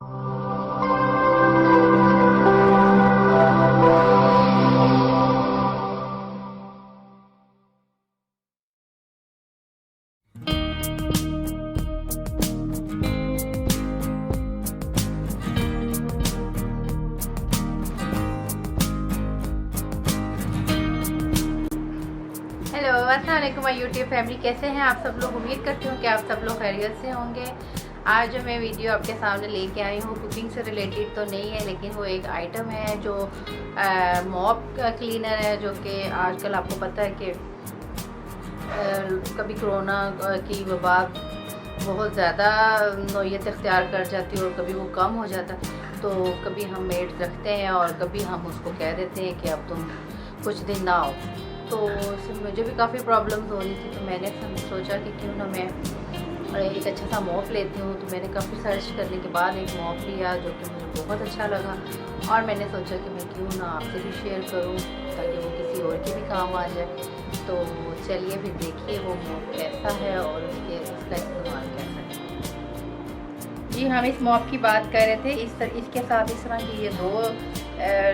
Hello अस्सलाम वालेकुम my YouTube family, कैसे हैं आप सब लोग। उम्मीद करती हूँ कि आप सब लोग खैरियत से होंगे। आज जो मैं वीडियो आपके सामने लेके आई हूँ कुकिंग से रिलेटेड तो नहीं है, लेकिन वो एक आइटम है जो मॉप क्लीनर है, जो कि आजकल आपको पता है कि कभी कोरोना की वबा बहुत ज़्यादा नौयत इख्तियार कर जाती है और कभी वो कम हो जाता। तो कभी हम मेड रखते हैं और कभी हम उसको कह देते हैं कि अब तुम कुछ दिन ना आओ। तो मुझे भी काफ़ी प्रॉब्लम्स हो रही थी, तो मैंने सोचा कि क्यों ना मैं एक अच्छा सा मॉप लेती हूँ। तो मैंने काफ़ी सर्च करने के बाद एक मॉप लिया जो कि मुझे बहुत अच्छा लगा, और मैंने सोचा कि मैं क्यों ना आपसे भी शेयर करूँ ताकि वो किसी और के भी काम आ जाए। तो चलिए फिर देखिए वो मॉप कैसा है और उसका इस्तेमाल कैसा है। जी, हम इस मॉप की बात कर रहे थे। इसके साथ इस तरह की ये दो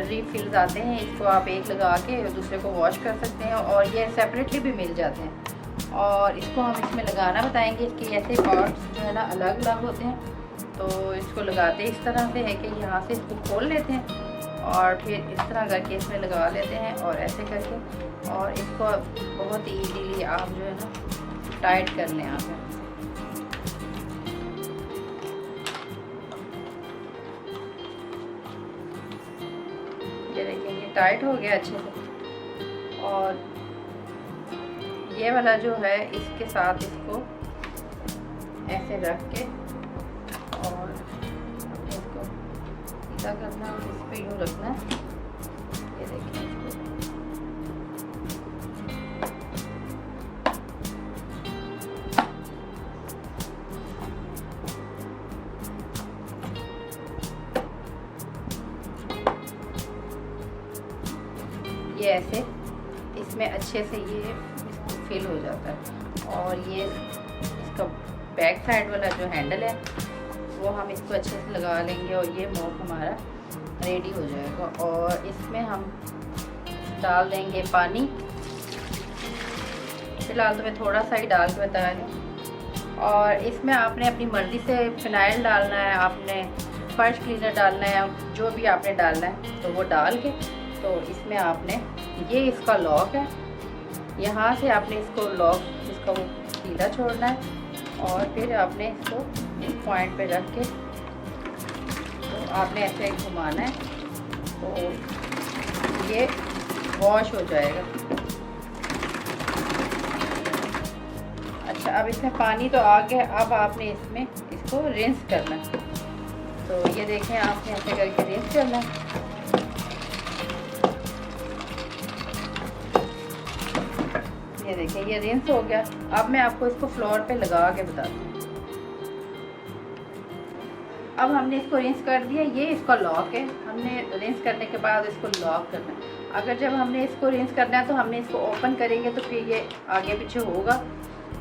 रीफिल्स आते हैं। इसको आप एक लगा के दूसरे को वॉश कर सकते हैं, और ये सेपरेटली भी मिल जाते हैं। और इसको हम इसमें लगाना बताएंगे। इसके ऐसे पार्ट्स जो है ना अलग अलग होते हैं। तो इसको लगाते इस तरह से है कि यहाँ से इसको खोल लेते हैं और फिर इस तरह करके इसमें लगा लेते हैं, और ऐसे करके, और इसको बहुत ईजीली आप जो है ना टाइट कर लें। आप ये देखें, ये टाइट हो गया अच्छे से। और ये वाला जो है इसके साथ इसको ऐसे रख के और इसको सीधा करना है और इस पे यूँ रखना है। ये देखिए ये ऐसे इसमें अच्छे से ये फिल हो जाता है। और ये इसका बैक साइड वाला जो हैंडल है वो हम इसको अच्छे से लगा लेंगे, और ये मॉप हमारा रेडी हो जाएगा। और इसमें हम डाल देंगे पानी। फिलहाल तो मैं थोड़ा सा ही डाल के बता रही हूँ। और इसमें आपने अपनी मर्ज़ी से फिनाइल डालना है, आपने फर्श क्लीनर डालना है, जो भी आपने डालना है तो वो डाल के, तो इसमें आपने ये इसका लॉक है, यहाँ से आपने इसको लॉक इसका वो सीधा छोड़ना है, और फिर आपने इसको इस पॉइंट पे रख के तो आपने ऐसे घुमाना है, तो ये वॉश हो जाएगा। अच्छा, अब इसमें पानी तो आ गया, अब आपने इसमें इसको रिंस करना है। तो ये देखें, आपने ऐसे करके रिंस करना है। ये देखिए, ये रिंस हो गया। अब मैं आपको इसको फ्लोर पे लगा के बताती हूँ। अब हमने इसको रिंस कर दिया, ये इसका लॉक है। हमने रिंस करने के बाद इसको लॉक करना है। अगर जब हमने इसको रिंस करना है तो हमने इसको ओपन करेंगे तो फिर ये आगे पीछे होगा।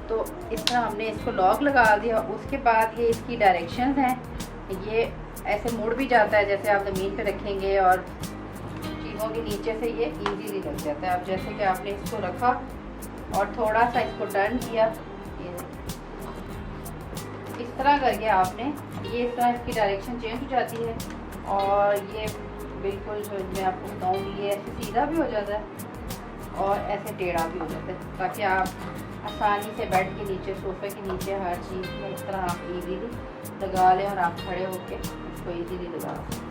तो इस तरह हमने इसको लॉक लगा दिया। उसके बाद ये इसकी डायरेक्शंस हैं, ये ऐसे मुड़ भी जाता है, जैसे आप ज़मीन पे रखेंगे और चीज़ों के नीचे से ये ईजीली लग जाता है। अब जैसे कि आपने इसको रखा और थोड़ा सा इसको टर्न किया, ये इस तरह करके आपने ये इस तरह इसकी डायरेक्शन चेंज हो जाती है। और ये बिल्कुल जो मैं आपको बताऊँ, ये ऐसे सीधा भी हो जाता है और ऐसे टेढ़ा भी हो जाता है, ताकि आप आसानी से बेड के नीचे, सोफे के नीचे, हर चीज़ में इस तरह आप इजीली लगा लें और आप खड़े होकर इसको इजीली लगा सकते हैं।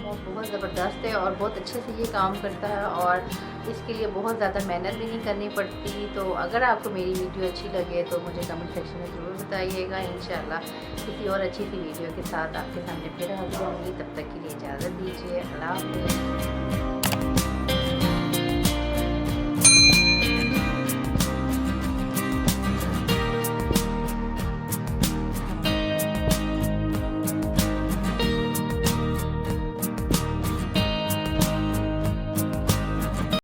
बहुत ज़बरदस्त है और बहुत अच्छे से ये काम करता है, और इसके लिए बहुत ज़्यादा मेहनत भी नहीं करनी पड़ती। तो अगर आपको मेरी वीडियो अच्छी लगे तो मुझे कमेंट सेक्शन में ज़रूर बताइएगा। इंशाल्लाह किसी और अच्छी सी वीडियो के साथ आपके सामने फिर हाजिर होंगी। तब तक के लिए इजाज़त दीजिए। अल्लाह हाफ़िज़।